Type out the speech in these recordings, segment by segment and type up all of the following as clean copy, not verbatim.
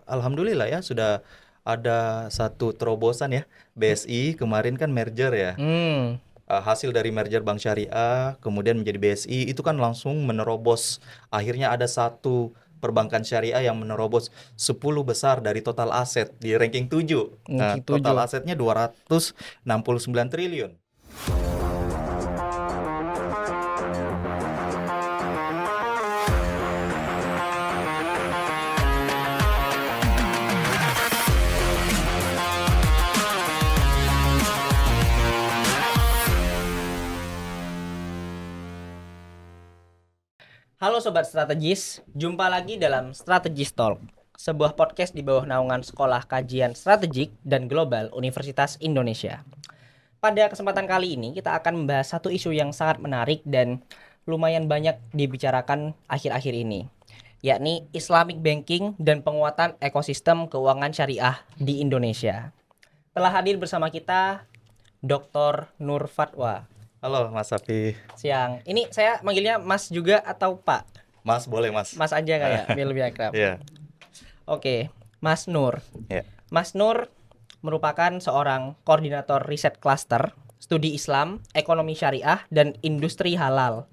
alhamdulillah ya sudah ada satu terobosan ya. BSI kemarin kan merger ya. Hmm, Hasil dari merger Bank Syariah kemudian menjadi BSI itu kan langsung menerobos. Akhirnya ada satu perbankan syariah yang menerobos 10 besar dari total aset di ranking 7. Nah, ranking total 7. asetnya 269 triliun. Halo Sobat Strategis, jumpa lagi dalam Strategis Talk, sebuah podcast di bawah naungan Sekolah Kajian Strategik dan Global Universitas Indonesia. Pada kesempatan kali ini kita akan membahas satu isu yang sangat menarik dan lumayan banyak dibicarakan akhir-akhir ini, yakni Islamic Banking dan penguatan ekosistem keuangan syariah di Indonesia. Telah hadir bersama kita Dr. Nur Fatwa. Halo Mas Safi. Siang. Ini saya manggilnya Mas juga atau Pak? Mas boleh Mas. Mas aja kayak biar lebih akrab. Iya. Oke, Mas Nur. Iya. Mas Nur merupakan seorang koordinator riset klaster, studi Islam, ekonomi syariah, dan industri halal,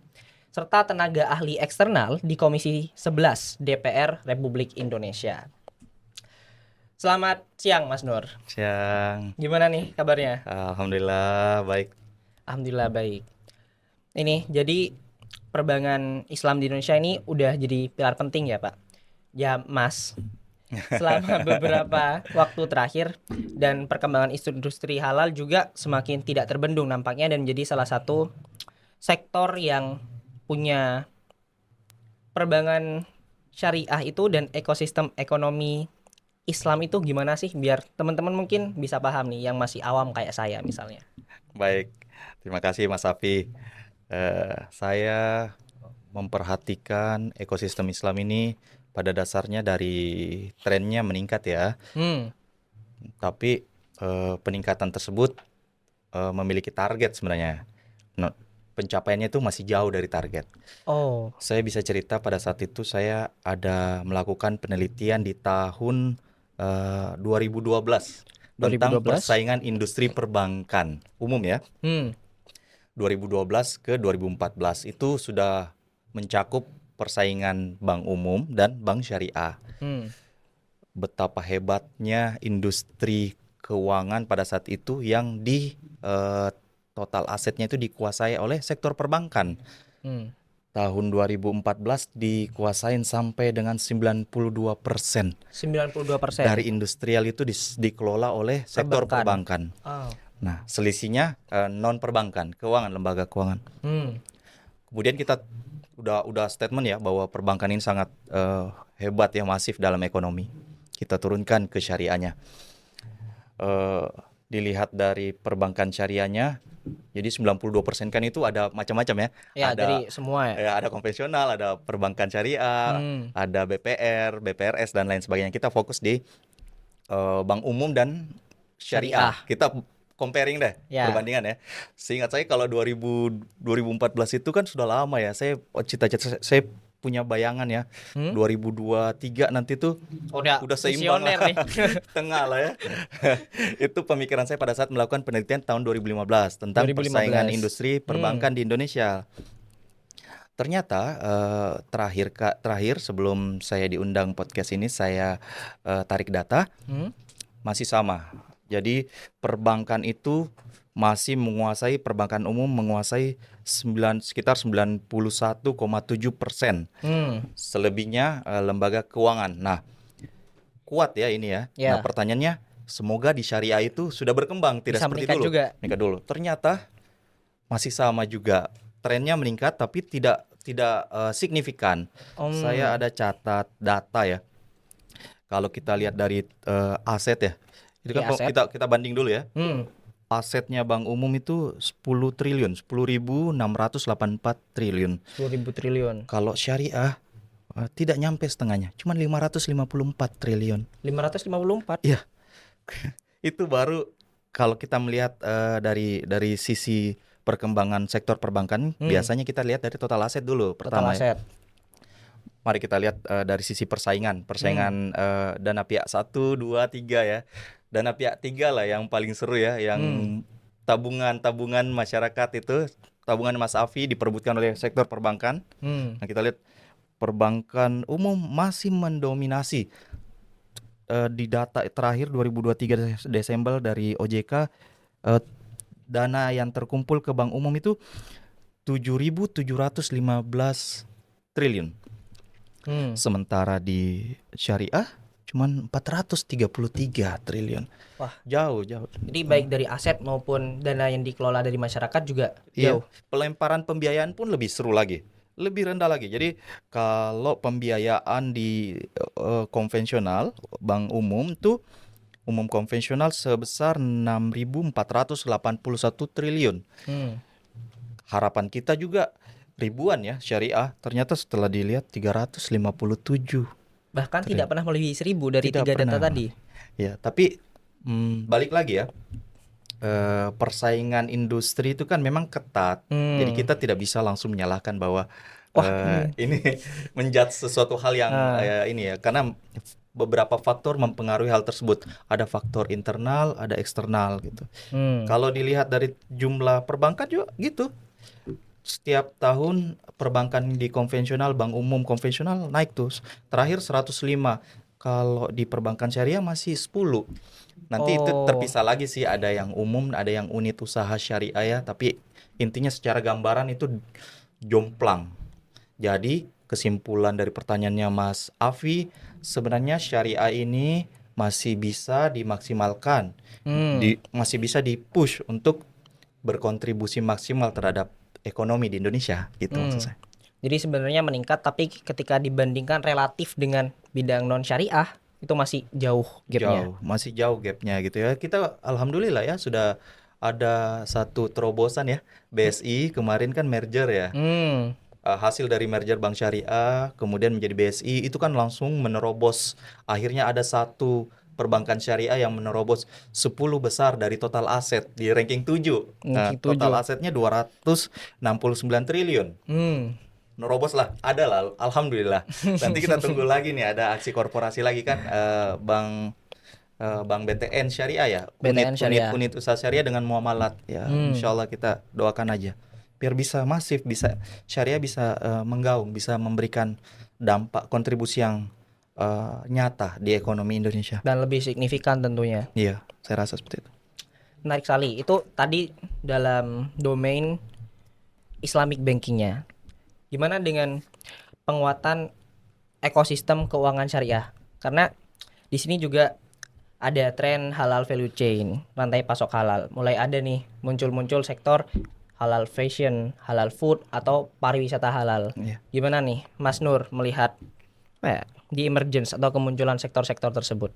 serta tenaga ahli eksternal di Komisi 11 DPR Republik Indonesia. Selamat siang Mas Nur. Siang. Gimana nih kabarnya? Alhamdulillah baik. Alhamdulillah baik. Ini jadi perbankan Islam di Indonesia ini udah jadi pilar penting ya Pak. Ya Mas, selama beberapa waktu terakhir dan perkembangan industri halal juga semakin tidak terbendung nampaknya dan menjadi salah satu sektor yang punya perbankan syariah itu dan ekosistem ekonomi Islam itu gimana sih biar teman-teman mungkin bisa paham nih yang masih awam kayak saya misalnya. Baik. Terima kasih Mas Safi. Saya memperhatikan ekosistem Islam ini pada dasarnya dari trennya meningkat ya. Tapi peningkatan tersebut memiliki target sebenarnya. Pencapaiannya itu masih jauh dari target. Oh, Saya bisa cerita pada saat itu saya ada melakukan penelitian di tahun 2012 tentang 2012. persaingan industri perbankan umum ya. 2012 ke 2014 itu sudah mencakup persaingan bank umum dan bank syariah. Betapa hebatnya industri keuangan pada saat itu yang di total asetnya itu dikuasai oleh sektor perbankan. Tahun 2014 dikuasain sampai dengan 92%. 92%. Dari industrial itu dikelola oleh sektor perbankan. Oh. Nah, selisihnya non perbankan, keuangan, lembaga keuangan. Kemudian kita udah statement ya bahwa perbankan ini sangat hebat ya, masif dalam ekonomi. Kita turunkan ke syariahnya. Dilihat dari perbankan syariahnya, jadi 92% kan itu ada macam-macam ya. Ya, Ada dari semua ya. ya, ada konvensional, ada perbankan syariah, ada BPR, BPRS dan lain sebagainya. Kita fokus di bank umum dan syariah. Kita comparing deh, Ya. perbandingan ya. Seingat saya kalau 2014 itu kan sudah lama ya. Saya cita-cita saya punya bayangan ya. 2023 nanti tuh Udah seimbang visioner lah. nih. Tengah lah ya. Itu pemikiran saya pada saat melakukan penelitian tahun 2015 tentang 2015. persaingan industri perbankan di Indonesia. Ternyata terakhir sebelum saya diundang podcast ini saya tarik data masih sama. Jadi perbankan itu masih menguasai, perbankan umum menguasai sekitar 91,7%. Selebihnya lembaga keuangan. Nah, kuat ya ini ya. Ya. Nah, pertanyaannya semoga di syariah itu sudah berkembang, tidak Bisa seperti meningkat dulu. juga. Meningkat dulu. Ternyata masih sama juga. Trennya meningkat tapi tidak signifikan. Saya ada catat data ya. Kalau kita lihat dari aset ya. Itu kan Aset. kita banding dulu ya. Asetnya bank umum itu 10 triliun, 10.684 triliun. 10.000 triliun. Kalau syariah tidak nyampe setengahnya, cuma 554 triliun. 554. Iya. Itu baru kalau kita melihat dari sisi perkembangan sektor perbankan, biasanya kita lihat dari total aset dulu Total pertama ya. aset. mari kita lihat dari sisi persaingan dana pihak 1, 2, 3 ya. Dana pihak 3 lah yang paling seru ya, yang tabungan masyarakat itu, tabungan Mas Afi diperebutkan oleh sektor perbankan. Nah, kita lihat perbankan umum masih mendominasi. Di data terakhir 2023 Desember dari OJK, dana yang terkumpul ke bank umum itu 7.715 triliun. Sementara di syariah cuman 433 triliun. Wah, jauh. Jadi baik dari aset maupun dana yang dikelola dari masyarakat juga Iya, jauh. pelemparan pembiayaan pun lebih seru lagi, lebih rendah lagi. Jadi kalau pembiayaan di konvensional bank umum tuh, umum konvensional sebesar 6.481 triliun. Harapan kita juga ribuan ya syariah. Ternyata setelah dilihat 357. Bahkan tidak pernah melebihi 1.000 dari Tidak 3 data pernah. tadi. Ya, tapi balik lagi ya. Persaingan industri itu kan memang ketat. Jadi kita tidak bisa langsung menyalahkan bahwa ini menjudge sesuatu hal yang ini ya, karena beberapa faktor mempengaruhi hal tersebut. Ada faktor internal, ada eksternal gitu. Kalau dilihat dari jumlah perbankan juga gitu. Setiap tahun perbankan di konvensional, bank umum konvensional naik tuh. Terakhir 105. Kalau di perbankan syariah masih 10. Nanti itu terpisah lagi sih, ada yang umum, ada yang unit usaha syariah ya, tapi intinya secara gambaran itu jomplang. Jadi kesimpulan dari pertanyaannya Mas Afi, sebenarnya syariah ini masih bisa dimaksimalkan, masih bisa dipush untuk berkontribusi maksimal terhadap ekonomi di Indonesia gitu maksud saya. Jadi sebenarnya meningkat, tapi ketika dibandingkan relatif dengan bidang non syariah itu masih jauh gapnya. Masih jauh gapnya gitu ya. Kita alhamdulillah ya sudah ada satu terobosan ya. BSI kemarin kan merger ya. Hasil dari merger Bank Syariah kemudian menjadi BSI itu kan langsung menerobos. Akhirnya ada satu perbankan syariah yang menerobos 10 besar dari total aset di ranking 7. Nah, total asetnya 269 triliun. Nerobos lah, ada lah, alhamdulillah. Nanti kita tunggu lagi nih, ada aksi korporasi lagi kan, Bank BTN Syariah ya, unit usaha syariah dengan muamalat ya. Insya Allah kita doakan aja biar bisa masif, bisa syariah bisa menggaung, bisa memberikan dampak kontribusi yang nyata di ekonomi Indonesia dan lebih signifikan tentunya. Iya, saya rasa seperti itu. Menarik sekali. Itu tadi dalam domain Islamic bankingnya. Gimana dengan penguatan ekosistem keuangan syariah? Karena di sini juga ada tren halal value chain, rantai pasok halal. Mulai ada nih muncul sektor halal fashion, halal food, atau pariwisata halal. Gimana nih Mas Nur melihat di emergence atau kemunculan sektor-sektor tersebut?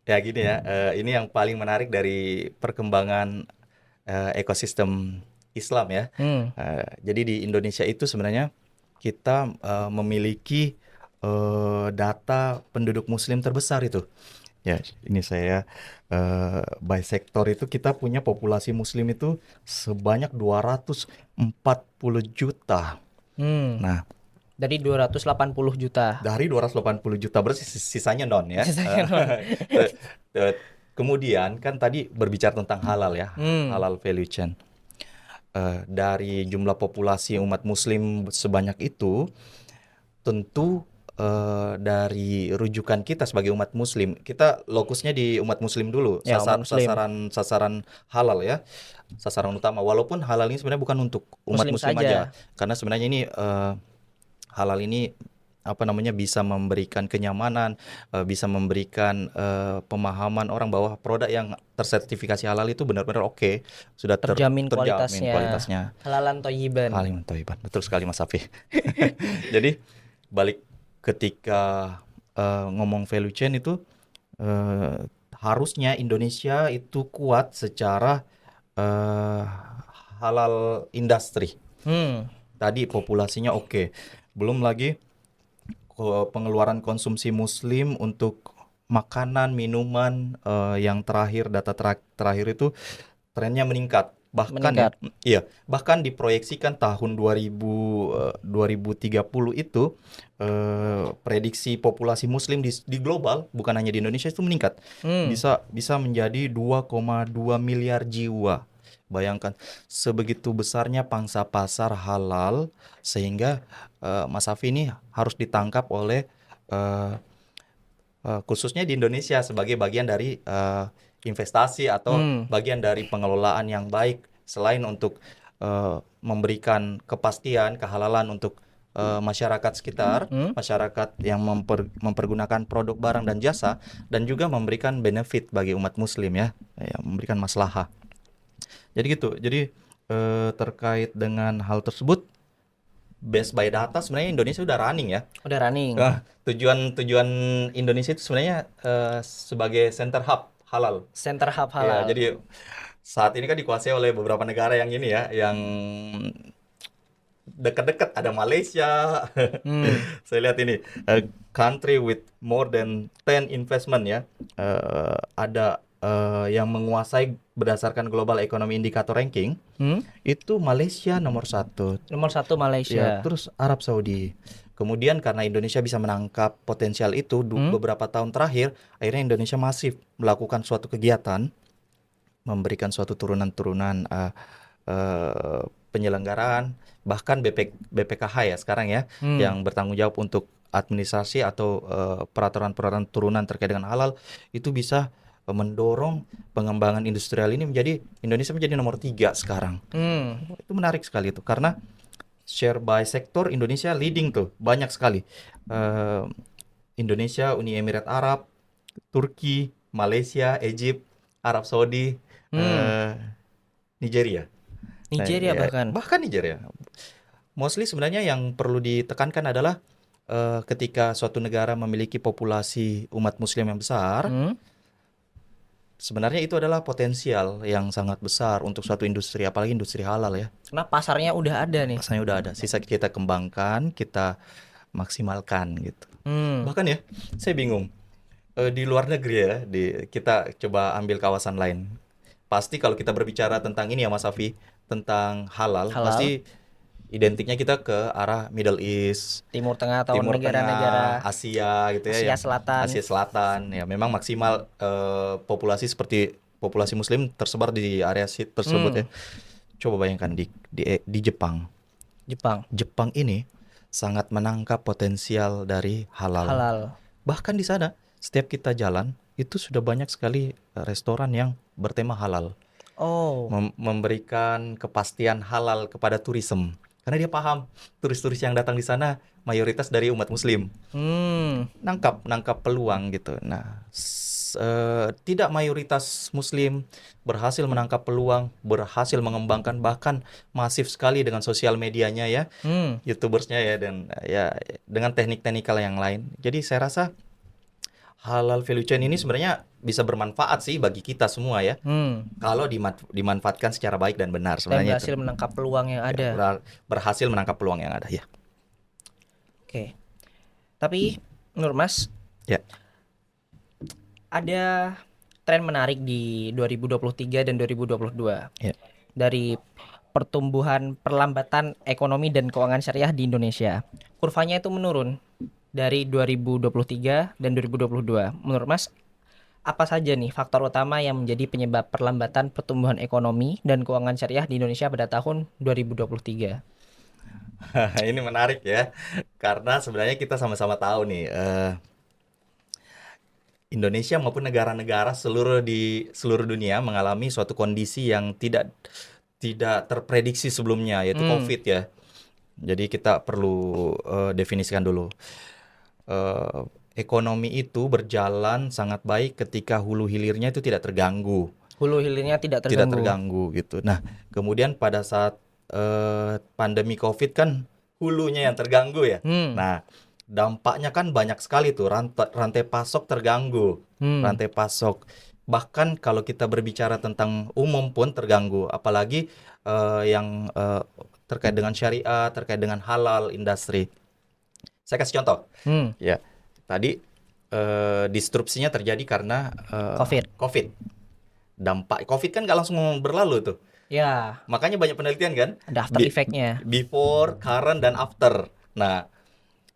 Ya gini ya, ini yang paling menarik dari perkembangan ekosistem Islam ya. Jadi di Indonesia itu sebenarnya kita memiliki data penduduk Muslim terbesar itu. Ya, ini saya by sektor itu kita punya populasi Muslim itu sebanyak 240 juta. Nah, dari 280 juta. Dari 280 juta berarti sisanya non ya. Kemudian kan tadi berbicara tentang halal ya, halal value chain. Dari jumlah populasi umat Muslim sebanyak itu, tentu dari rujukan kita sebagai umat Muslim, kita lokusnya di umat Muslim dulu, sasaran halal ya, sasaran utama. Walaupun halal ini sebenarnya bukan untuk umat Muslim aja, karena sebenarnya ini halal ini bisa memberikan kenyamanan, bisa memberikan pemahaman orang bahwa produk yang tersertifikasi halal itu benar-benar oke, sudah terjamin kualitasnya. Halalan thayyiban. Halalan thayyiban. Betul sekali Mas Safi. Jadi balik ketika ngomong value chain itu harusnya Indonesia itu kuat secara halal industri. Tadi populasinya oke. Belum lagi pengeluaran konsumsi Muslim untuk makanan, minuman yang terakhir, data terakhir itu trennya meningkat. Bahkan meningkat. bahkan diproyeksikan tahun 2030 itu prediksi populasi muslim di global, bukan hanya di Indonesia, itu meningkat. Bisa menjadi 2,2 miliar jiwa. Bayangkan sebegitu besarnya pangsa pasar halal, sehingga Mas Safi ini harus ditangkap oleh eh, khususnya di Indonesia sebagai bagian dari investasi atau bagian dari pengelolaan yang baik, selain untuk memberikan kepastian kehalalan untuk masyarakat sekitar, masyarakat yang mempergunakan produk barang dan jasa, dan juga memberikan benefit bagi umat muslim ya, memberikan maslahah. Jadi gitu. Jadi terkait dengan hal tersebut, based by data sebenarnya Indonesia udah running ya. Udah running. Tujuan Indonesia itu sebenarnya sebagai center hub halal. Center hub Ya, halal. jadi saat ini kan dikuasai oleh beberapa negara yang ini ya, yang dekat-dekat, ada Malaysia. Saya lihat ini country with more than 10 investment ya. Ada yang menguasai berdasarkan Global Economy Indicator Ranking. Itu Malaysia nomor 1. Nomor 1 Malaysia. Ya, terus Arab Saudi. Kemudian karena Indonesia bisa menangkap potensial itu beberapa tahun terakhir, akhirnya Indonesia masif melakukan suatu kegiatan, memberikan suatu turunan-turunan penyelenggaraan, bahkan BPKH ya sekarang ya, yang bertanggung jawab untuk administrasi atau peraturan-peraturan turunan terkait dengan halal, itu bisa mendorong pengembangan industrial ini Indonesia menjadi nomor 3 sekarang. Itu menarik sekali itu, karena share by sektor Indonesia leading tuh, banyak sekali. Indonesia, Uni Emirat Arab, Turki, Malaysia, Egypt, Arab Saudi, Nigeria. Nigeria Bahkan Nigeria. Mostly sebenarnya yang perlu ditekankan adalah ketika suatu negara memiliki populasi umat muslim yang besar, sebenarnya itu adalah potensial yang sangat besar untuk suatu industri, apalagi industri halal ya. Karena pasarnya udah ada nih. Pasarnya udah ada, sisa kita kembangkan, kita maksimalkan gitu. Bahkan ya, saya bingung. Di luar negeri ya, kita coba ambil kawasan lain. Pasti kalau kita berbicara tentang ini ya Mas Safi, tentang halal, pasti identiknya kita ke arah Middle East, Timur Tengah atau negara-negara Asia gitu ya. Asia Selatan. Ya, memang maksimal populasi seperti populasi muslim tersebar di area tersebut ya. Coba bayangkan di Jepang. Jepang ini sangat menangkap potensial dari halal. Bahkan di sana setiap kita jalan itu sudah banyak sekali restoran yang bertema halal. Memberikan kepastian halal kepada turisme. Karena dia paham turis-turis yang datang di sana mayoritas dari umat muslim. Nangkap peluang gitu. Nah, tidak mayoritas muslim berhasil menangkap peluang, berhasil mengembangkan, bahkan masif sekali dengan sosial medianya ya, YouTubersnya ya, dan ya dengan teknik-teknikal yang lain. Jadi saya rasa halal value chain ini sebenarnya bisa bermanfaat sih bagi kita semua ya, kalau dimanfaatkan secara baik dan benar sebenarnya. Dan berhasil menangkap peluang yang ada. Berhasil menangkap peluang yang ada ya. Oke. Tapi menurut Mas, ada tren menarik di 2023 dan 2022 dari pertumbuhan perlambatan ekonomi dan keuangan syariah di Indonesia. Kurvanya itu menurun dari 2023 dan 2022. Menurut Mas, apa saja nih faktor utama yang menjadi penyebab perlambatan pertumbuhan ekonomi dan keuangan syariah di Indonesia pada tahun 2023? Ini menarik ya, karena sebenarnya kita sama-sama tahu nih, Indonesia maupun negara-negara di seluruh dunia mengalami suatu kondisi yang tidak terprediksi sebelumnya, yaitu COVID ya. Jadi kita perlu definisikan dulu. Ekonomi itu berjalan sangat baik ketika hulu hilirnya itu tidak terganggu. Tidak terganggu gitu. Nah, kemudian pada saat pandemi COVID kan hulunya yang terganggu ya. Nah, dampaknya kan banyak sekali tuh, rantai pasok terganggu. Rantai pasok. Bahkan kalau kita berbicara tentang umum pun terganggu, apalagi yang terkait dengan syariah, terkait dengan halal industri. Saya kasih contoh. Ya, tadi disrupsinya terjadi karena COVID. Dampak COVID kan nggak langsung berlalu tuh. Ya, Makanya banyak penelitian kan, ada after effect-nya. before, current, dan after. Nah,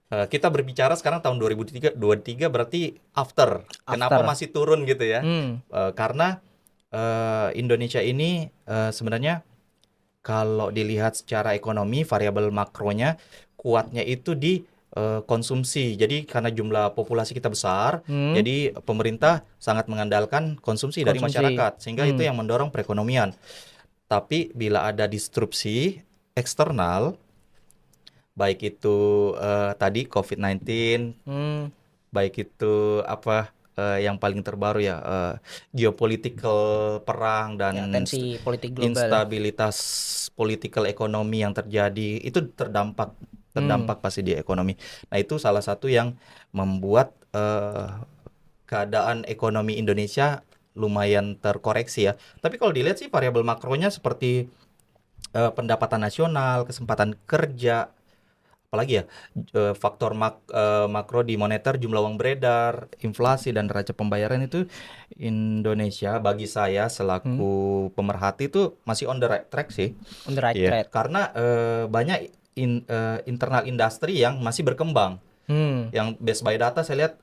kita berbicara sekarang tahun 2023 berarti after. Kenapa After. masih turun gitu ya? Hmm, Karena Indonesia ini sebenarnya kalau dilihat secara ekonomi, variabel makronya kuatnya itu di konsumsi. Jadi karena jumlah populasi kita besar, hmm, jadi pemerintah sangat mengandalkan konsumsi dari konsumsi. masyarakat, sehingga itu yang mendorong perekonomian. Tapi bila ada disrupsi eksternal, baik itu tadi COVID-19, Hmm, baik itu apa yang paling terbaru ya, geopolitical perang ya dan tensi politik global. instabilitas political ekonomi yang terjadi itu terdampak Hmm, terdampak pasti di ekonomi. Nah, itu salah satu yang membuat keadaan ekonomi Indonesia lumayan terkoreksi ya. Tapi kalau dilihat sih variabel makronya seperti pendapatan nasional, kesempatan kerja, apalagi ya, makro di moneter, jumlah uang beredar, inflasi dan neraca pembayaran itu Indonesia bagi saya hmm, selaku pemerhati itu masih on the right track sih. on the right Iya, track. karena banyak internal industri yang masih berkembang. Hmm, Yang based by data saya lihat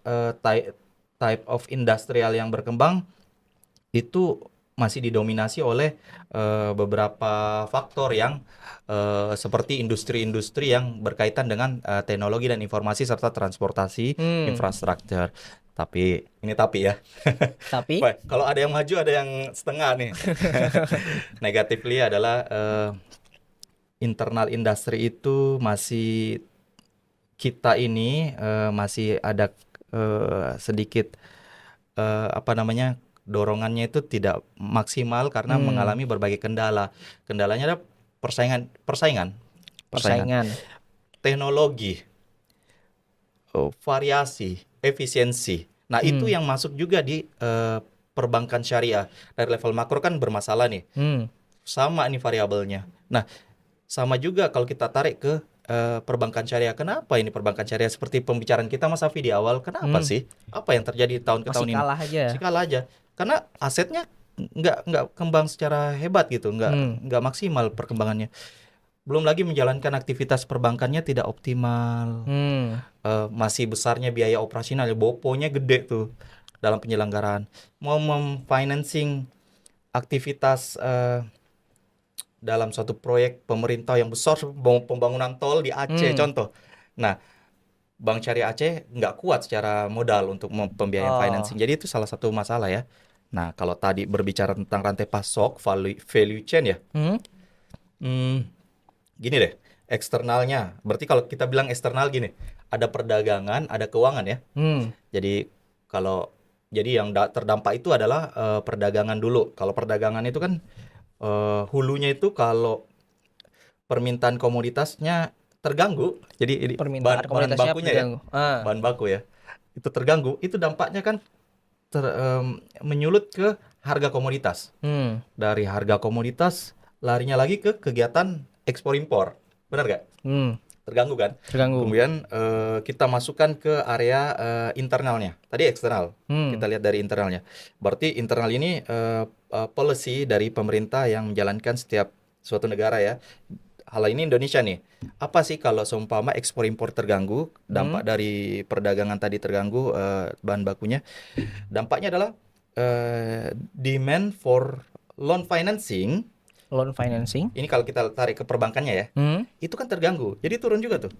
type of industrial yang berkembang itu masih didominasi oleh beberapa faktor yang seperti industri-industri yang berkaitan dengan teknologi dan informasi serta transportasi hmm. infrastruktur. Tapi ini tapi ya. Tapi, Wah, kalau ada yang maju ada yang setengah nih. Negatively adalah internal industri itu masih kita ini masih ada sedikit apa namanya, dorongannya itu tidak maksimal karena hmm, mengalami berbagai kendala. Kendalanya ada persaingan, persaingan. teknologi, variasi, efisiensi. Nah, itu Hmm, yang masuk juga di perbankan syariah. Dari level makro kan bermasalah nih. hmm, Sama nih variabelnya. Nah, sama juga kalau kita tarik ke perbankan syariah. Kenapa ini perbankan syariah seperti pembicaraan kita Mas Safi di awal? Kenapa hmm. sih? Apa yang terjadi tahun ke Masih tahun ini? kalah Masih aja. kalah aja. Karena asetnya nggak kembang secara hebat gitu, Hmm, nggak maksimal perkembangannya. Belum lagi menjalankan aktivitas perbankannya tidak optimal. hmm. Masih besarnya biaya operasional, ya, boponya gede tuh dalam penyelenggaraan. Mau memfinancing aktivitas dalam suatu proyek pemerintah yang besar, pembangunan tol di Aceh Hmm. contoh. Nah, Bank Syariah Aceh nggak kuat secara modal untuk pembiayaan Oh. financing. Jadi itu salah satu masalah ya. Nah, kalau tadi berbicara tentang rantai pasok, value chain ya, Hmm. hmm, gini deh, eksternalnya. Berarti kalau kita bilang eksternal gini, ada perdagangan, ada keuangan ya. Hmm. Jadi kalau yang terdampak itu adalah perdagangan dulu. Kalau perdagangan itu kan hulunya itu kalau permintaan komoditasnya terganggu, jadi ini Permintaan bahan komoditasnya bakunya ya, terganggu. Ah. bahan baku ya, itu terganggu, itu dampaknya kan menyulut ke harga komoditas. Hmm. Dari harga komoditas larinya lagi ke kegiatan ekspor impor, benar gak? Hmm. Terganggu kan? Terganggu. Kemudian kita masukkan ke area internalnya. Tadi eksternal, Hmm. kita lihat dari internalnya. Berarti internal ini policy dari pemerintah yang menjalankan setiap suatu negara ya. Hal ini Indonesia nih. Apa sih kalau seumpama ekspor impor terganggu, Hmm. dampak dari perdagangan tadi terganggu, bahan bakunya, dampaknya adalah demand for loan financing. Loan financing. Ini kalau kita tarik ke perbankannya ya, Hmm. itu kan terganggu. Jadi turun juga tuh.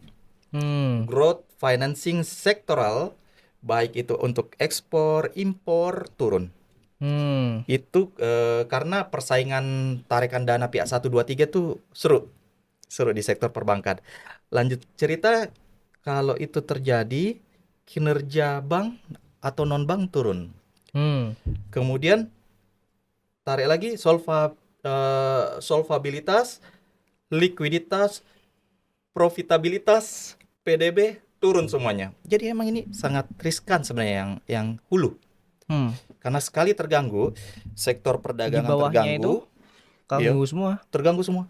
Hmm. Growth financing sektoral, baik itu untuk ekspor, impor, turun. Hmm. Itu karena persaingan tarikan dana pihak 1, 2, 3 tuh seru di sektor perbankan. Lanjut cerita, kalau itu terjadi, kinerja bank atau non-bank turun. Hmm. Kemudian tarik lagi solvabilitas, likuiditas, profitabilitas, PDB turun semuanya. Jadi emang ini sangat riskan sebenarnya yang hulu. Hmm. Karena sekali terganggu, sektor Di perdagangan bawahnya itu terganggu, iya, ganggu semua. terganggu semua.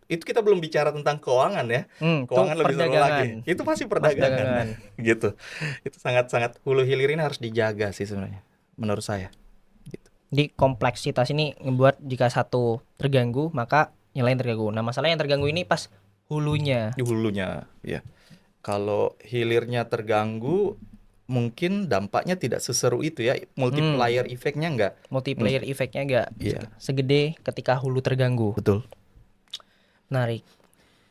Itu kita belum bicara tentang keuangan ya. Hmm. Itu Keuangan lebih seru perdagangan. lagi. Itu masih Mas perdagangan. dagangan. Gitu. Itu sangat-sangat hulu hilir ini harus dijaga sih sebenarnya menurut saya. Gitu. Di kompleksitas ini ngebuat jika satu terganggu maka yang lain terganggu. Nah, masalah yang terganggu ini pas hulunya. Di hulunya, ya. Kalau hilirnya terganggu, mungkin dampaknya tidak seseru itu ya. Multiplier efeknya enggak. Multiplayer efeknya enggak Iya, segede ketika hulu terganggu. betul. Menarik.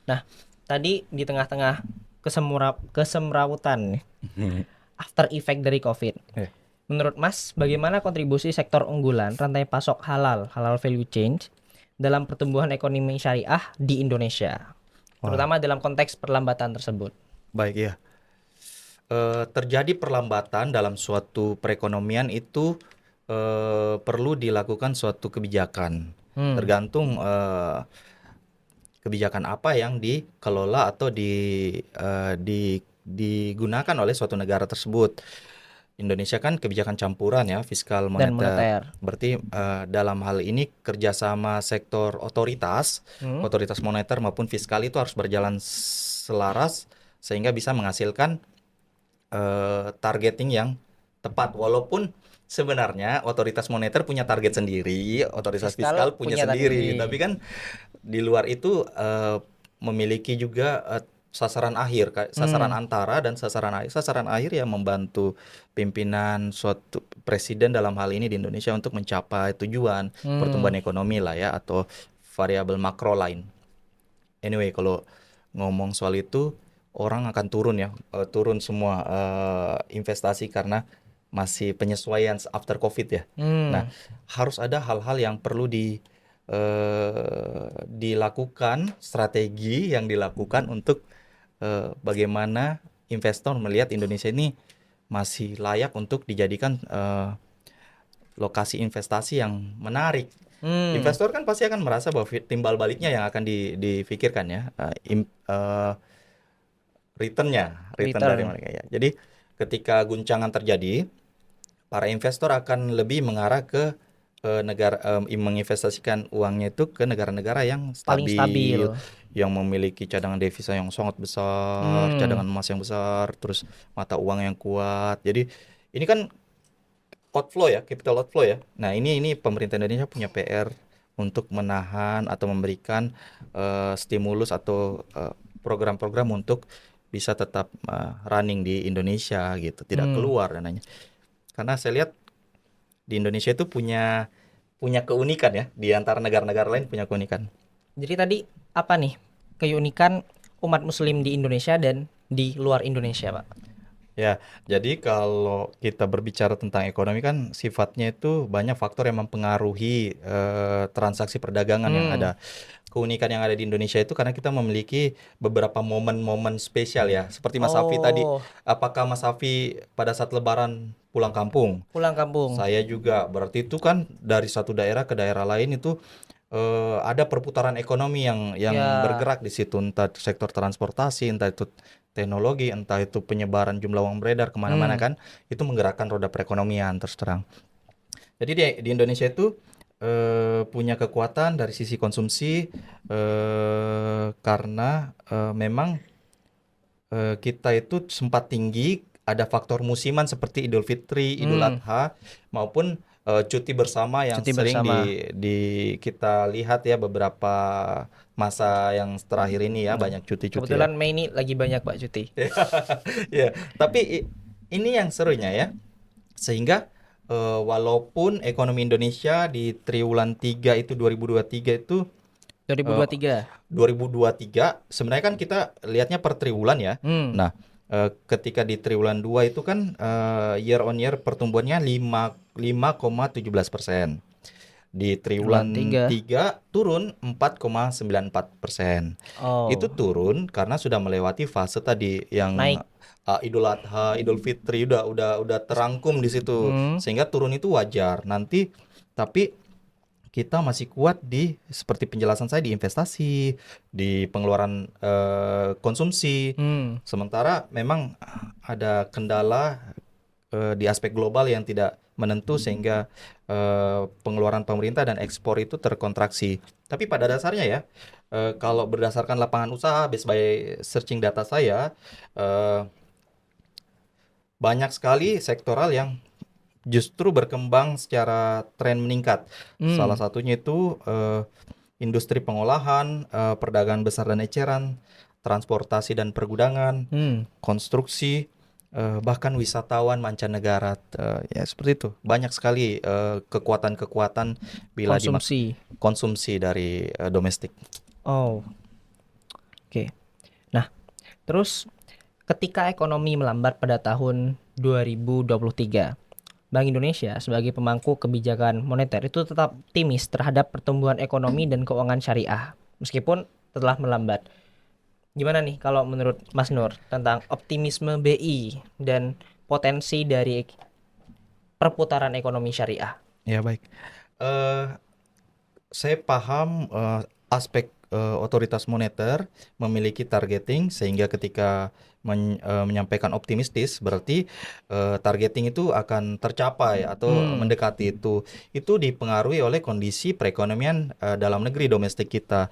Nah, tadi di tengah-tengah kesemrawutan after effect dari COVID. Eh. Menurut Mas, bagaimana kontribusi sektor unggulan rantai pasok halal value chain dalam pertumbuhan ekonomi syariah di Indonesia, terutama dalam konteks perlambatan tersebut? Baik ya. Terjadi perlambatan dalam suatu perekonomian itu perlu dilakukan suatu kebijakan. Tergantung kebijakan apa yang dikelola atau digunakan oleh suatu negara tersebut. Indonesia kan kebijakan campuran ya, fiskal Dan moneter. moneter. Berarti dalam hal ini kerjasama sektor otoritas moneter maupun fiskal itu harus berjalan selaras sehingga bisa menghasilkan targeting yang tepat. Walaupun sebenarnya otoritas moneter punya target sendiri, otoritas fiskal punya sendiri. Tapi kan di luar itu memiliki juga sasaran akhir, sasaran antara dan sasaran akhir yang membantu pimpinan suatu presiden dalam hal ini di Indonesia untuk mencapai tujuan pertumbuhan ekonomi lah ya, atau variabel makro lain. Anyway, kalau ngomong soal itu orang akan turun ya, turun semua investasi karena masih penyesuaian after COVID ya. Nah, harus ada hal-hal yang perlu dilakukan, strategi yang dilakukan untuk bagaimana investor melihat Indonesia ini masih layak untuk dijadikan lokasi investasi yang menarik. Investor kan pasti akan merasa bahwa timbal baliknya yang akan difikirkan ya, return dari mereka ya. Jadi ketika guncangan terjadi, para investor akan lebih mengarah ke negara, menginvestasikan uangnya itu ke negara-negara yang Paling stabil, yang memiliki cadangan devisa yang sangat besar, cadangan emas yang besar, terus mata uang yang kuat. Jadi ini kan outflow ya, capital outflow ya. Nah, ini pemerintah Indonesia punya PR untuk menahan atau memberikan stimulus atau program-program untuk bisa tetap running di Indonesia gitu, tidak keluar dananya. Karena saya lihat di Indonesia itu punya keunikan ya, di antara negara-negara lain punya keunikan. Jadi tadi apa nih keunikan umat muslim di Indonesia dan di luar Indonesia, Pak? Ya, jadi kalau kita berbicara tentang ekonomi kan sifatnya itu banyak faktor yang mempengaruhi transaksi perdagangan yang ada. Keunikan yang ada di Indonesia itu karena kita memiliki beberapa momen-momen spesial ya. Seperti Mas Safi tadi, apakah Mas Safi pada saat Lebaran pulang kampung? Pulang kampung. Saya juga. Berarti itu kan dari satu daerah ke daerah lain itu ada perputaran ekonomi yang bergerak di situ, entah sektor transportasi, entah itu teknologi, entah itu penyebaran jumlah uang beredar kemana-mana kan, itu menggerakkan roda perekonomian terus terang. Jadi di Indonesia itu punya kekuatan dari sisi konsumsi karena memang kita itu sempat tinggi, ada faktor musiman seperti Idul Fitri, Idul Adha maupun cuti bersama yang sering kita lihat ya beberapa masa yang terakhir ini ya, banyak cuti-cuti. Kebetulan Mei ini lagi banyak Pak cuti. Ya, tapi ini yang serunya ya. Sehingga walaupun ekonomi Indonesia di triwulan 3 itu 2023 itu 2023 sebenarnya kan kita lihatnya per triwulan ya. Nah, ketika di triwulan 2 itu kan year on year pertumbuhannya 5,17%. Di triwulan 3 turun 4,94%. Itu turun karena sudah melewati fase tadi yang Idul Adha, Idul Fitri udah terangkum di situ. Sehingga turun itu wajar. Nanti tapi kita masih kuat di seperti penjelasan saya di investasi, di pengeluaran konsumsi. Sementara memang ada kendala di aspek global yang tidak menentu sehingga pengeluaran pemerintah dan ekspor itu terkontraksi. Tapi pada dasarnya ya, kalau berdasarkan lapangan usaha based by searching data saya, banyak sekali sektoral yang justru berkembang secara tren meningkat. Salah satunya itu industri pengolahan, perdagangan besar dan eceran, transportasi dan pergudangan, konstruksi, bahkan wisatawan mancanegara. Ya seperti itu. Banyak sekali kekuatan-kekuatan bila konsumsi dari domestik. Oh, oke. Nah, terus ketika ekonomi melambat pada tahun 2023, Bank Indonesia sebagai pemangku kebijakan moneter itu tetap optimis terhadap pertumbuhan ekonomi dan keuangan syariah meskipun telah melambat. Gimana nih kalau menurut Mas Nur tentang optimisme BI dan potensi dari perputaran ekonomi syariah? Ya baik. Saya paham aspek otoritas moneter memiliki targeting sehingga ketika menyampaikan optimistis berarti targeting itu akan tercapai atau mendekati itu. Itu dipengaruhi oleh kondisi perekonomian dalam negeri domestik kita.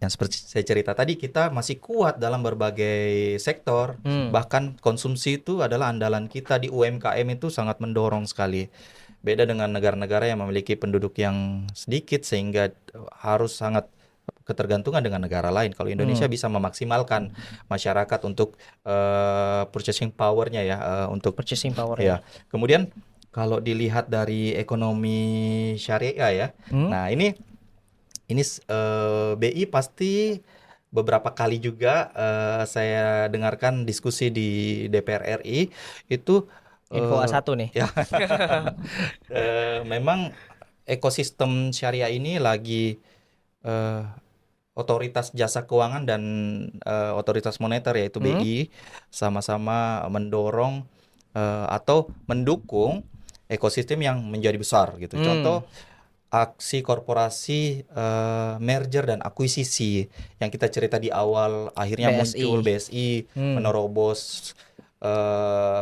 Yang seperti saya cerita tadi, kita masih kuat dalam berbagai sektor. Bahkan konsumsi itu adalah andalan kita di UMKM itu sangat mendorong sekali. Beda dengan negara-negara yang memiliki penduduk yang sedikit sehingga harus sangat ketergantungan dengan negara lain. Kalau Indonesia bisa memaksimalkan masyarakat untuk purchasing power-nya ya, untuk Purchasing power ya. Kemudian kalau dilihat dari ekonomi syariah ya, nah ini BI pasti beberapa kali juga saya dengarkan diskusi di DPR RI itu info A1 nih. ya memang ekosistem syariah ini lagi otoritas jasa keuangan dan otoritas moneter yaitu BI sama-sama mendorong atau mendukung ekosistem yang menjadi besar gitu. Contoh aksi korporasi merger dan akuisisi yang kita cerita di awal, akhirnya muncul BSI menerobos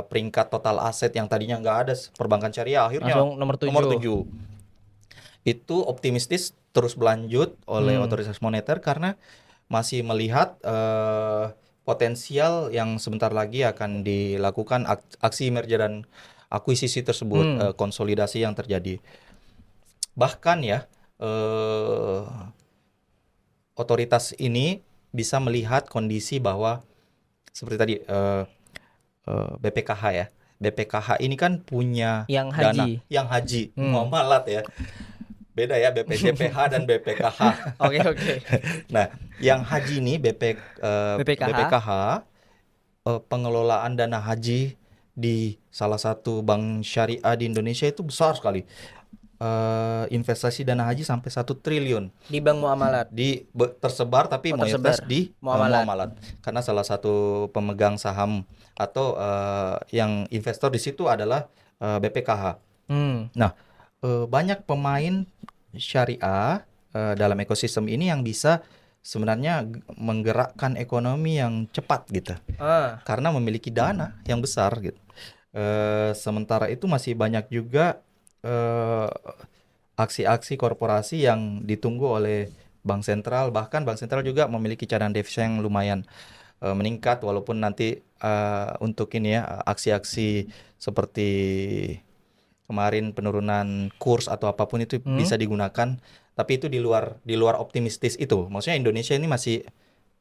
peringkat total aset yang tadinya nggak ada perbankan syariah, akhirnya langsung nomor 7. Itu optimistis terus berlanjut oleh otoritas moneter karena masih melihat potensial yang sebentar lagi akan dilakukan aksi merger dan akuisisi tersebut, konsolidasi yang terjadi. Bahkan ya otoritas ini bisa melihat kondisi bahwa seperti tadi BPKH ya. BPKH ini kan punya yang dana haji. yang haji, muamalat ya. Beda ya BPJPH dan BPKH. Oke. Nah, yang haji ini BPKH pengelolaan dana haji di salah satu bank syariah di Indonesia itu besar sekali. Investasi dana haji sampai 1 triliun di bank muamalat tersebar tapi mayoritas di muamalat karena salah satu pemegang saham atau yang investor di situ adalah BPKH. Nah, banyak pemain syariah dalam ekosistem ini yang bisa sebenarnya menggerakkan ekonomi yang cepat gitu karena memiliki dana yang besar gitu. Sementara itu masih banyak juga aksi-aksi korporasi yang ditunggu oleh bank sentral, bahkan bank sentral juga memiliki cadangan devisa yang lumayan meningkat walaupun nanti untuk ini ya aksi-aksi seperti kemarin penurunan kurs atau apapun itu bisa digunakan, tapi itu di luar optimistis itu. Maksudnya Indonesia ini masih,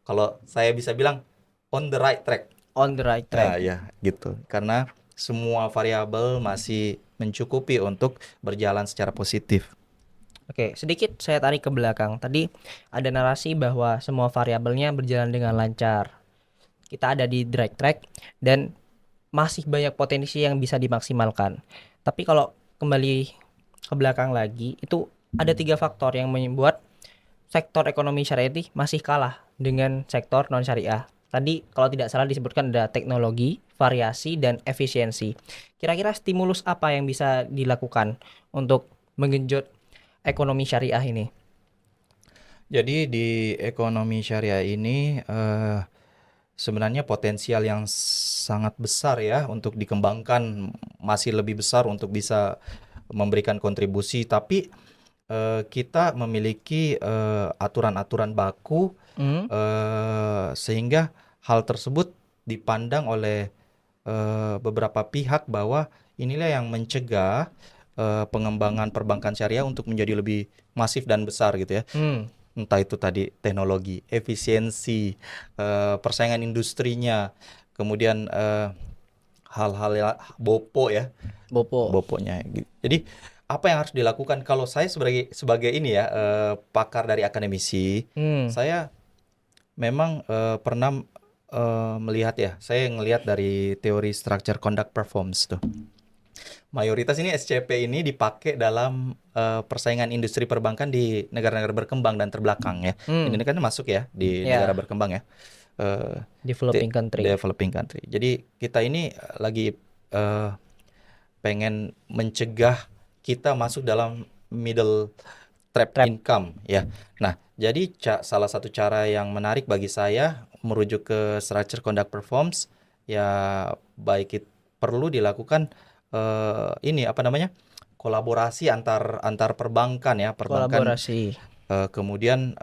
kalau saya bisa bilang, on the right track. Nah, ya gitu. Karena semua variabel masih mencukupi untuk berjalan secara positif. Oke, sedikit saya tarik ke belakang. Tadi ada narasi bahwa semua variabelnya berjalan dengan lancar. Kita ada di right track dan masih banyak potensi yang bisa dimaksimalkan. Tapi kalau kembali ke belakang lagi, itu ada 3 faktor yang membuat sektor ekonomi syariah ini masih kalah dengan sektor non syariah. Tadi kalau tidak salah disebutkan ada teknologi, variasi, dan efisiensi. Kira-kira stimulus apa yang bisa dilakukan untuk menggenjot ekonomi syariah ini? Jadi di ekonomi syariah ini sebenarnya potensial yang sangat besar ya untuk dikembangkan, masih lebih besar untuk bisa memberikan kontribusi. Tapi kita memiliki aturan-aturan baku sehingga hal tersebut dipandang oleh beberapa pihak bahwa inilah yang mencegah pengembangan perbankan syariah untuk menjadi lebih masif dan besar gitu ya. Entah itu tadi teknologi, efisiensi, persaingan industrinya, kemudian hal-hal yang bopo ya, boponya. Jadi apa yang harus dilakukan kalau saya sebagai ini ya, pakar dari akademisi, saya memang pernah melihat ya, saya ngelihat dari teori structure conduct performance tuh. Mayoritas ini SCP ini dipakai dalam persaingan industri perbankan di negara-negara berkembang dan terbelakang ya. Ini kan masuk ya di negara berkembang ya. Developing country. Jadi kita ini lagi pengen mencegah kita masuk dalam middle trap income ya. Nah, jadi salah satu cara yang menarik bagi saya merujuk ke structure conduct performance ya, baik perlu dilakukan ini apa namanya, kolaborasi antar perbankan ya, kemudian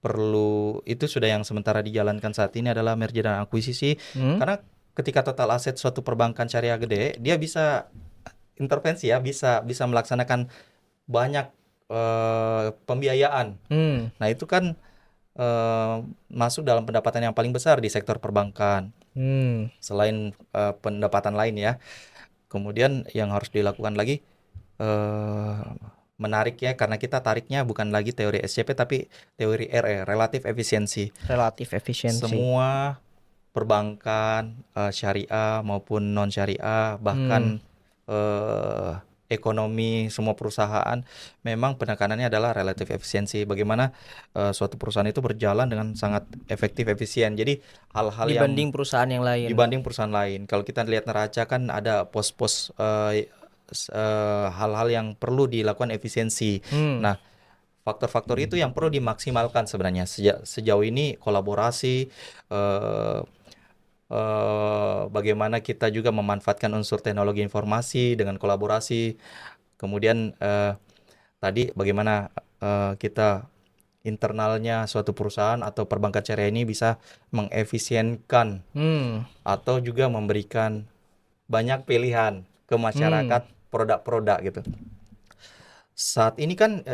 perlu, itu sudah yang sementara dijalankan saat ini adalah merger dan akuisisi. Karena ketika total aset suatu perbankan syariah gede, dia bisa intervensi ya, bisa melaksanakan banyak pembiayaan. Nah itu kan masuk dalam pendapatan yang paling besar di sektor perbankan, selain pendapatan lain ya. Kemudian yang harus dilakukan lagi menarik ya, karena kita tariknya bukan lagi teori SCP tapi teori RE, relative efficiency. Semua perbankan syariah maupun non syariah, bahkan ekonomi, semua perusahaan memang penekanannya adalah relative efficiency. Bagaimana suatu perusahaan itu berjalan dengan sangat efektif, efisien. Jadi hal-hal dibanding perusahaan yang lain. Dibanding perusahaan lain. Kalau kita lihat neraca kan ada pos-pos hal-hal yang perlu dilakukan efisiensi. Nah, faktor-faktor itu yang perlu dimaksimalkan sebenarnya. Sejauh ini kolaborasi, bagaimana kita juga memanfaatkan unsur teknologi informasi dengan kolaborasi. Kemudian tadi bagaimana kita internalnya suatu perusahaan atau perbankan syariah ini bisa mengefisienkan atau juga memberikan banyak pilihan ke masyarakat produk-produk gitu. Saat ini kan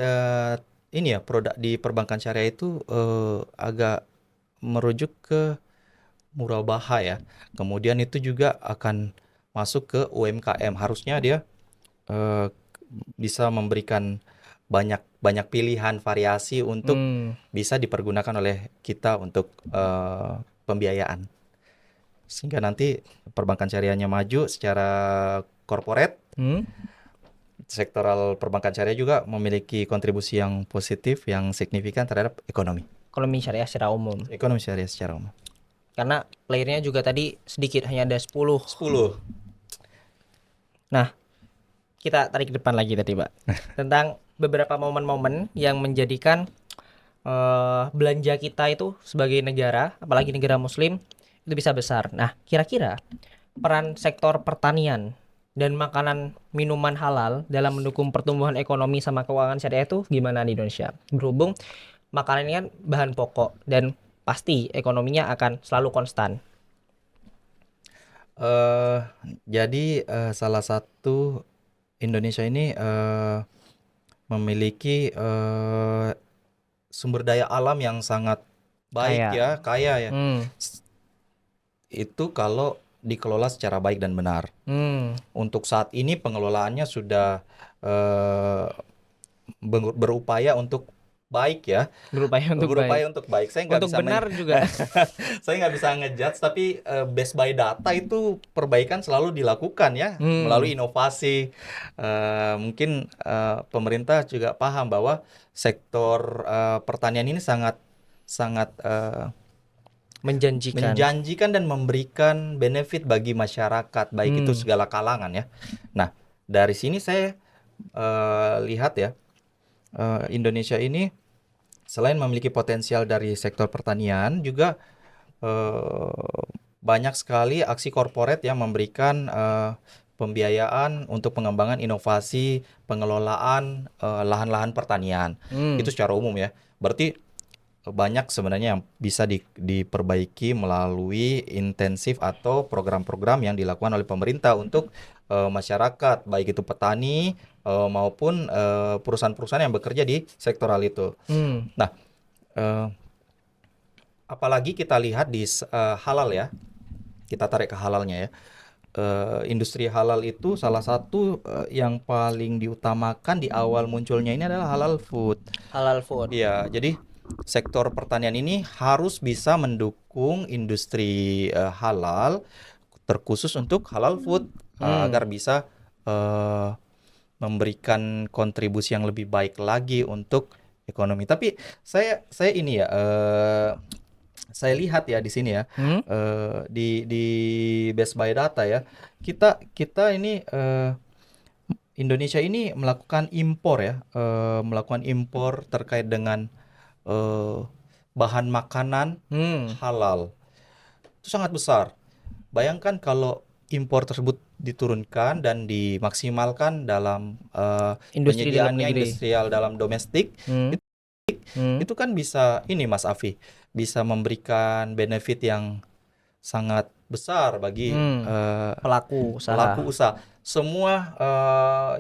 ini ya, produk di perbankan syariah itu agak merujuk ke murabaha ya. Kemudian itu juga akan masuk ke UMKM. Harusnya dia bisa memberikan banyak pilihan variasi untuk bisa dipergunakan oleh kita untuk pembiayaan. Sehingga nanti perbankan syariahnya maju secara corporate. Sektoral perbankan syariah juga memiliki kontribusi yang positif, yang signifikan terhadap ekonomi syariah secara umum. Ekonomi syariah secara umum. Karena playernya juga tadi sedikit, hanya ada 10. Nah, kita tarik ke depan lagi tadi, Pak. Tentang beberapa momen-momen yang menjadikan belanja kita itu sebagai negara, apalagi negara muslim, itu bisa besar. Nah, kira-kira peran sektor pertanian dan makanan minuman halal dalam mendukung pertumbuhan ekonomi sama keuangan syariah itu gimana di Indonesia? Berhubung makanan ini kan bahan pokok dan pasti ekonominya akan selalu konstan. Jadi salah satu Indonesia ini memiliki sumber daya alam yang sangat baik kaya ya. Itu kalau dikelola secara baik dan benar. Untuk saat ini pengelolaannya sudah berupaya untuk baik ya. Berupaya untuk baik. Saya nggak bisa benar juga. Saya nggak bisa ngejudge, tapi based by data itu perbaikan selalu dilakukan ya melalui inovasi. Mungkin pemerintah juga paham bahwa sektor pertanian ini sangat menjanjikan dan memberikan benefit bagi masyarakat, baik itu segala kalangan ya. Nah, dari sini saya lihat ya, Indonesia ini selain memiliki potensial dari sektor pertanian, juga banyak sekali aksi korporat yang memberikan pembiayaan untuk pengembangan inovasi pengelolaan lahan-lahan pertanian. Itu secara umum ya. Berarti banyak sebenarnya yang bisa diperbaiki melalui intensif atau program-program yang dilakukan oleh pemerintah untuk masyarakat, baik itu petani maupun perusahaan-perusahaan yang bekerja di sektoral itu. Nah, eh, apalagi kita lihat di halal ya, kita tarik ke halalnya ya. Industri halal itu salah satu yang paling diutamakan di awal munculnya ini adalah halal food. Halal food. Iya, jadi sektor pertanian ini harus bisa mendukung industri halal terkhusus untuk halal food agar bisa memberikan kontribusi yang lebih baik lagi untuk ekonomi. Tapi saya ini ya saya lihat ya di sini ya di Best Buy Data ya kita ini Indonesia ini melakukan impor ya melakukan impor terkait dengan bahan makanan halal itu sangat besar. Bayangkan kalau impor tersebut diturunkan dan dimaksimalkan dalam Industri dalam penyediaannya negeri. industrial dalam domestik, itu kan bisa ini Mas Afi, bisa memberikan benefit yang sangat besar bagi Pelaku usaha. Semua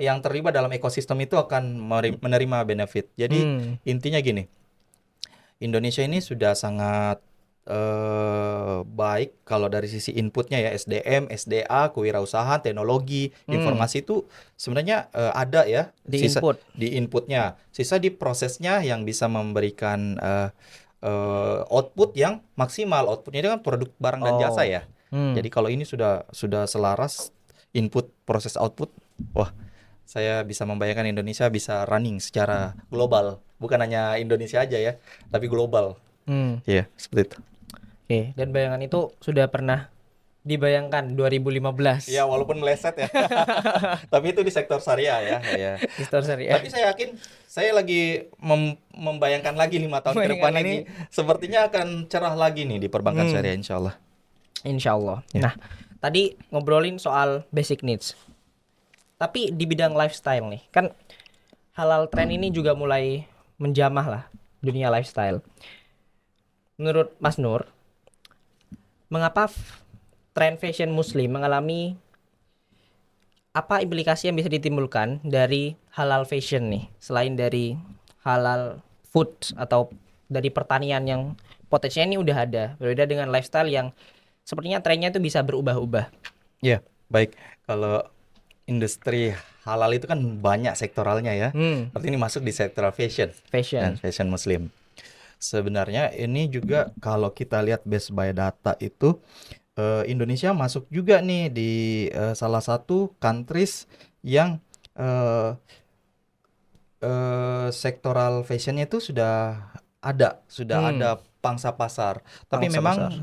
yang terlibat dalam ekosistem itu akan menerima benefit. Jadi intinya gini, Indonesia ini sudah sangat baik kalau dari sisi inputnya ya SDM, SDA, kewirausahaan, teknologi, informasi itu sebenarnya ada ya di inputnya. Sisa di prosesnya yang bisa memberikan output yang maksimal. Outputnya itu kan produk barang dan jasa ya. Jadi kalau ini sudah selaras input proses output, wah saya bisa membayangkan Indonesia bisa running secara global, bukan hanya Indonesia aja ya, tapi global. Iya, seperti itu. Oke, dan bayangan itu sudah pernah dibayangkan 2015. Ya, walaupun meleset ya. Tapi itu di sektor syariah ya. Di sektor syariah. Tapi saya yakin saya lagi membayangkan lagi 5 tahun ke depan ini sepertinya akan cerah lagi nih di perbankan syariah insya Allah. Insya Allah. Ya. Nah, tadi ngobrolin soal basic needs. Tapi di bidang lifestyle nih, kan halal trend ini juga mulai menjamah lah dunia lifestyle. Menurut Mas Nur, mengapa tren fashion muslim mengalami apa implikasi yang bisa ditimbulkan dari halal fashion nih, selain dari halal food atau dari pertanian yang potensinya ini udah ada, berbeda dengan lifestyle yang sepertinya trennya itu bisa berubah-ubah. Ya, baik. Kalau industri halal itu kan banyak sektoralnya ya. Berarti ini masuk di sektor fashion. Dan fashion muslim. Sebenarnya ini juga kalau kita lihat Best Buy Data itu Indonesia masuk juga nih di salah satu countries yang sektoral fashionnya itu sudah ada pangsa pasar. Tapi memang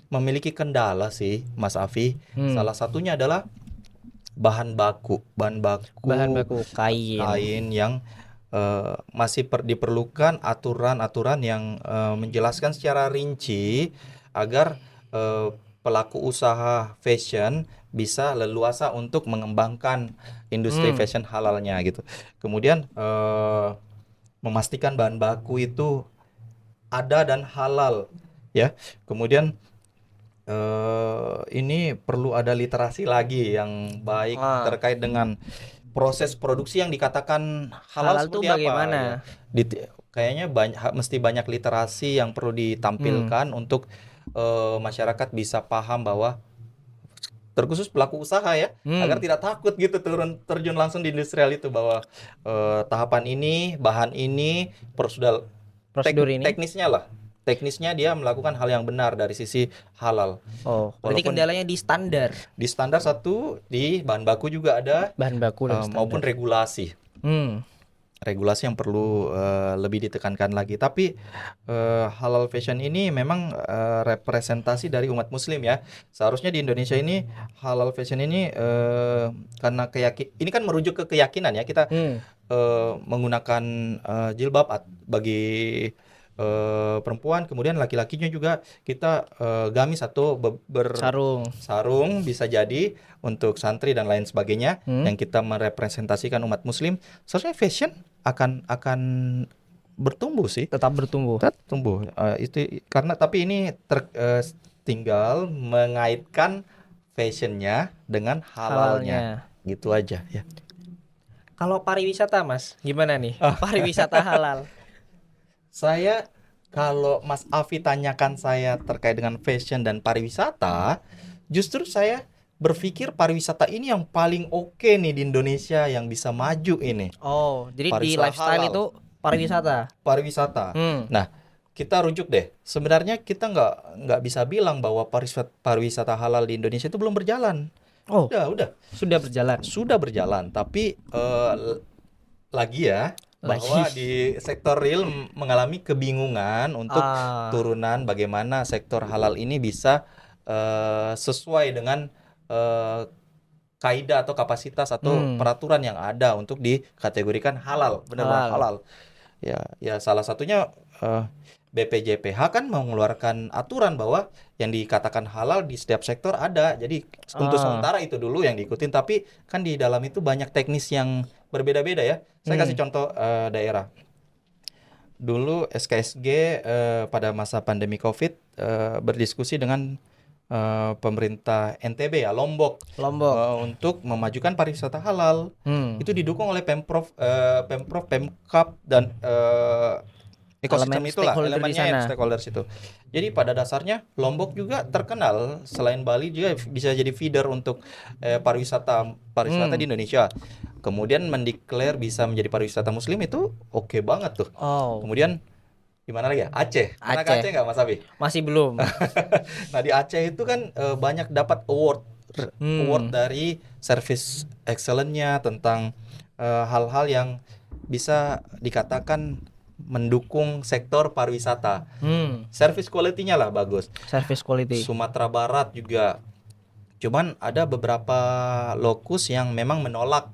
memiliki kendala sih Mas Afi. Salah satunya adalah bahan baku kain yang masih diperlukan aturan-aturan yang menjelaskan secara rinci agar pelaku usaha fashion bisa leluasa untuk mengembangkan industri fashion halalnya gitu. Kemudian memastikan bahan baku itu ada dan halal ya. Kemudian ini perlu ada literasi lagi yang baik terkait dengan proses produksi yang dikatakan halal seperti apa bagaimana? Ya. Kayaknya mesti banyak literasi yang perlu ditampilkan untuk masyarakat bisa paham bahwa terkhusus pelaku usaha ya agar tidak takut gitu terjun langsung di industrial itu bahwa tahapan ini, bahan ini, prosedur ini teknisnya dia melakukan hal yang benar dari sisi halal. Berarti kendalanya di standar. Di standar satu, di bahan baku juga ada bahan baku maupun regulasi. Regulasi yang perlu lebih ditekankan lagi. Tapi halal fashion ini memang representasi dari umat muslim ya. Seharusnya di Indonesia ini halal fashion ini karena ini kan merujuk ke keyakinan ya. Kita menggunakan jilbab bagi perempuan, kemudian laki-lakinya juga kita gamis atau sarung bisa jadi untuk santri dan lain sebagainya yang kita merepresentasikan umat muslim. Seharusnya fashion akan bertumbuh sih. Tetap bertumbuh. Tetap tumbuh. Itu karena tapi ini tinggal mengaitkan fashionnya dengan halalnya. Gitu aja ya. Kalau pariwisata Mas, gimana nih? Pariwisata halal. Saya kalau Mas Afi tanyakan saya terkait dengan fashion dan pariwisata, justru saya berpikir pariwisata ini yang paling oke nih di Indonesia yang bisa maju ini. Oh, jadi di Pariwisata lifestyle halal. itu pariwisata. Pariwisata. Hmm. Nah, kita rujuk deh. Sebenarnya kita nggak bisa bilang bahwa pariwisata halal di Indonesia itu belum berjalan. Oh, Udah sudah berjalan. sudah berjalan. Tapi lagi ya bahwa Lagi. di sektor real mengalami kebingungan untuk turunan bagaimana sektor halal ini bisa sesuai dengan kaidah atau kapasitas atau peraturan yang ada untuk dikategorikan halal, benar-benar halal. Ya salah satunya BPJPH kan mengeluarkan aturan bahwa yang dikatakan halal di setiap sektor ada. Jadi untuk sementara itu dulu yang diikutin, tapi kan di dalam itu banyak teknis yang berbeda-beda ya. Saya kasih contoh daerah. Dulu SKSG pada masa pandemi COVID berdiskusi dengan pemerintah NTB ya, Lombok. Untuk memajukan pariwisata halal. Itu didukung oleh Pemprov, Pemkab dan ekosistem itulah, elemennya stakeholders itu. Jadi pada dasarnya Lombok juga terkenal selain Bali juga bisa jadi feeder untuk pariwisata di Indonesia. Kemudian mendeklar bisa menjadi pariwisata muslim itu oke banget tuh. Kemudian di mana lagi ya? Aceh. Pernah ke Aceh nggak Mas Abi? Masih belum. Nah di Aceh itu kan banyak dapat award dari service excellence-nya tentang hal-hal yang bisa dikatakan mendukung sektor pariwisata. Service quality-nya lah bagus. Service quality. Sumatera Barat juga. Cuman ada beberapa lokus yang memang menolak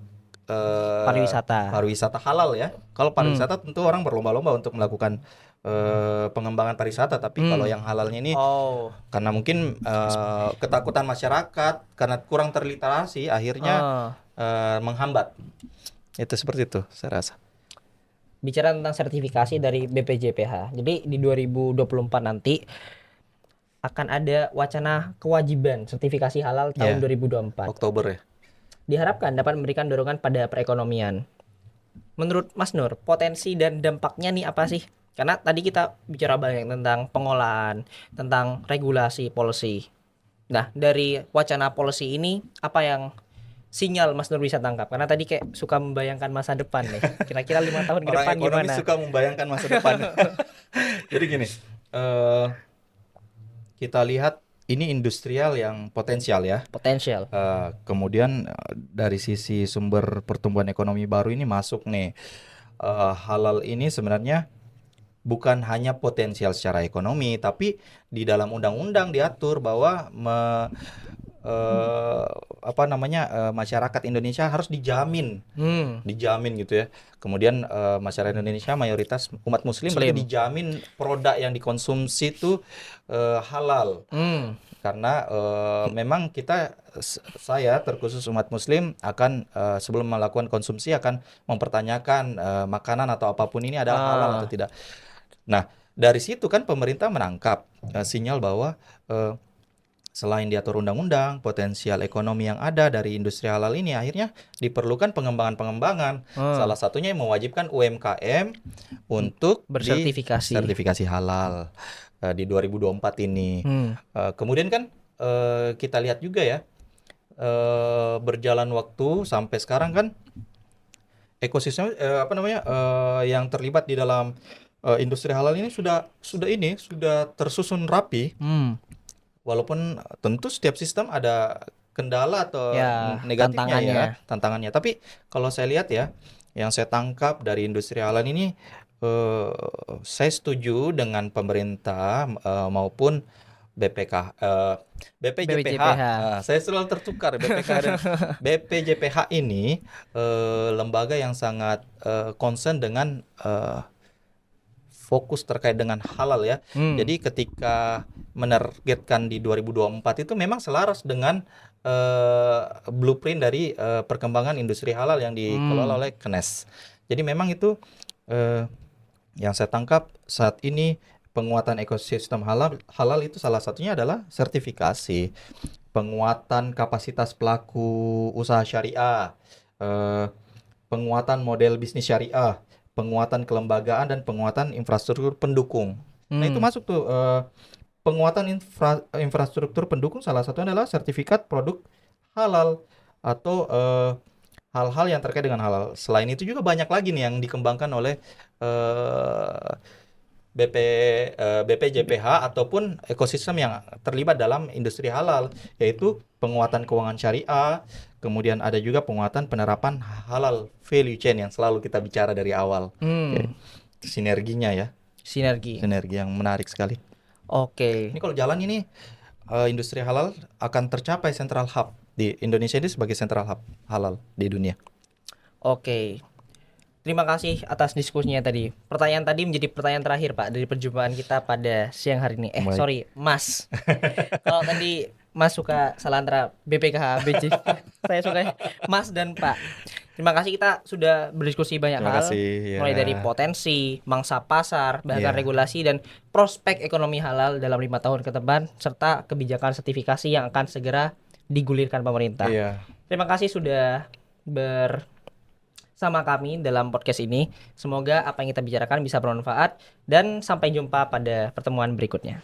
pariwisata halal ya. Kalau pariwisata tentu orang berlomba-lomba untuk melakukan pengembangan pariwisata, tapi kalau yang halalnya ini karena mungkin ketakutan masyarakat karena kurang terliterasi akhirnya menghambat. Itu seperti itu saya rasa. Bicara tentang sertifikasi dari BPJPH. Jadi di 2024 nanti akan ada wacana kewajiban sertifikasi halal tahun 2024. Oktober ya. Diharapkan dapat memberikan dorongan pada perekonomian. Menurut Mas Nur, potensi dan dampaknya nih apa sih? Karena tadi kita bicara banyak tentang pengolahan, tentang regulasi, policy. Nah, dari wacana policy ini apa yang sinyal Mas Nur bisa tangkap? Karena tadi kayak suka membayangkan masa depan nih. Kira-kira 5 tahun ke depan gimana? Orang ekonomi suka membayangkan masa depan. Jadi gini, kita lihat ini industrial yang potensial ya. Potensial. Kemudian dari sisi sumber pertumbuhan ekonomi baru ini masuk nih. Halal ini sebenarnya bukan hanya potensial secara ekonomi, tapi di dalam undang-undang diatur bahwa masyarakat Indonesia harus dijamin gitu ya. Kemudian masyarakat Indonesia mayoritas umat muslim berarti dijamin produk yang dikonsumsi itu halal. Karena memang saya terkhusus umat muslim akan sebelum melakukan konsumsi akan mempertanyakan makanan atau apapun ini adalah halal atau tidak. Nah, dari situ kan pemerintah menangkap sinyal bahwa selain diatur undang-undang, potensial ekonomi yang ada dari industri halal ini akhirnya diperlukan pengembangan. Salah satunya yang mewajibkan UMKM untuk sertifikasi halal di 2024 ini. Kemudian kan kita lihat juga ya, berjalan waktu sampai sekarang kan ekosistem yang terlibat di dalam industri halal ini sudah tersusun rapi. Walaupun tentu setiap sistem ada kendala atau negatifnya tantangannya. Tapi kalau saya lihat ya, yang saya tangkap dari industri halal ini, saya setuju dengan pemerintah maupun BPJPH. Saya selalu tertukar BPK dan BPJPH ini lembaga yang sangat concern dengan fokus terkait dengan halal ya. Jadi ketika menargetkan di 2024 itu memang selaras dengan blueprint dari perkembangan industri halal yang dikelola oleh KNES. Jadi memang itu Yang saya tangkap saat ini penguatan ekosistem halal itu salah satunya adalah sertifikasi, penguatan kapasitas pelaku usaha syariah, eh, penguatan model bisnis syariah, penguatan kelembagaan dan penguatan infrastruktur pendukung. Nah, itu masuk tuh penguatan infrastruktur pendukung, salah satunya adalah sertifikat produk halal atau hal-hal yang terkait dengan halal. Selain itu juga banyak lagi nih yang dikembangkan oleh eh, BP BPJPH ataupun ekosistem yang terlibat dalam industri halal, yaitu penguatan keuangan syariah, kemudian ada juga penguatan penerapan halal value chain yang selalu kita bicara dari awal. Ya, sinerginya ya, Sinergi. sinergi yang menarik sekali. Oke. Ini kalau jalan ini industri halal akan tercapai central hub di Indonesia ini sebagai central hub halal di dunia. Oke. Terima kasih atas diskusinya tadi. Pertanyaan tadi menjadi pertanyaan terakhir, Pak, dari perjumpaan kita pada siang hari ini. Baik. Sorry, Mas. Kalau tadi Mas suka salah antara BPKH, BJ. Saya suka Mas dan Pak. Terima kasih, kita sudah berdiskusi banyak Terima hal. kasih, Mulai ya. dari potensi, mangsa pasar, bahkan Ya. regulasi dan prospek ekonomi halal dalam 5 tahun ke depan, serta kebijakan sertifikasi yang akan segera digulirkan pemerintah. Iya. Terima kasih sudah bersama kami dalam podcast ini. Semoga apa yang kita bicarakan bisa bermanfaat dan sampai jumpa pada pertemuan berikutnya.